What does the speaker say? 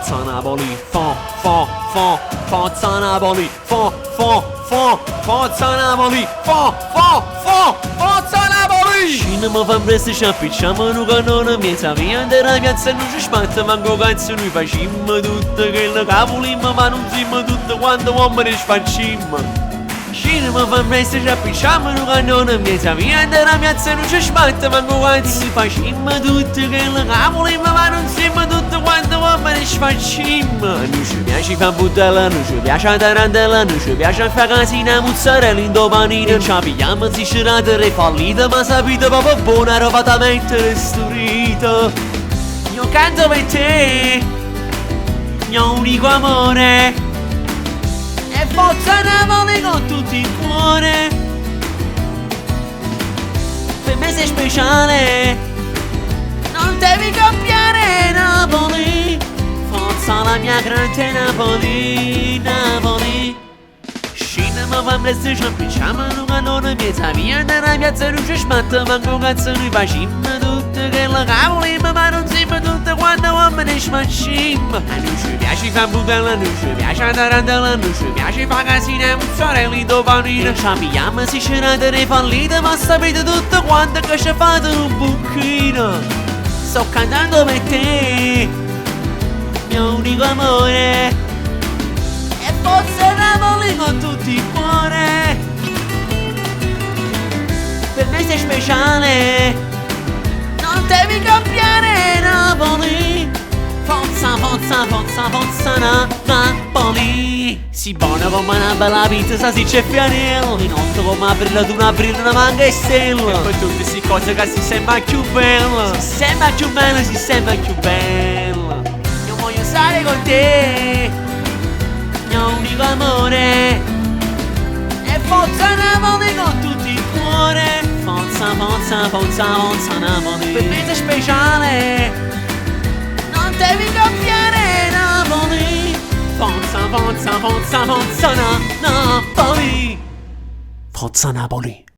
Forza Napoli, Forza Napoli, Forza Napoli, Forza Napoli. Cinema fan presto ci appicciamo un cannone, miezza via della piazza non ci spatta manco cazzo, noi facciamo tutto quello che volimmo, ma non siamo tutto quanto uomini ci facciamo. Cinema fan presto ci appicciamo un cannone, miezza via della piazza non ci spatta manco cazzo, noi facciamo tutto quello che volimmo, ma non siamo tutto quanto uomini ci facciamo. Non ci piace fare buttella, non ci piace la tarantella, non ci piace fare casina, mozzarella in dopanina. Non ci pigliamo ziccerate e fallite, ma sapete proprio buona roba da mettere storita. Io canto per te, mio unico amore, e Forza Napoli con tutto il cuore. Per me sei speciale, non devi cambiare Napoli. Forza la mia grande Napoli, Napoli. Cinema fan presto ci appicciamo un cannone, miezza via della piazza non ci smatta manco cazzo, noi facciamo tutto quello che volimmo, ma non siamo tutto quanto uomini ci facciamo. Non ci piace fare buttella, non ci piace la tarantella, non ci piace fare casina, mozzarella in dopanina. Ci abbiamo sicerate e fallite, ma sapete tutto quanto che ci fate un buchino. Sto cantando per te, mio unico amore, e Forza Napoli con tutto il cuore. Per me sei speciale, non devi cambiare Napoli. Forza Napoli. Si buona come una bella pizza, si c'è fianello, in otto come aprire ad una brilla una manca e stella. E poi tutte queste cose che si sembra più bella, si sembra più bella, si sembra più bella. Io voglio stare con te, mio unico amore, e Forza Napoli con tutto il cuore. Forza Napoli. Per me sei speciale, non devi cambiare Napoli. Forza Napoli. Forza Napoli.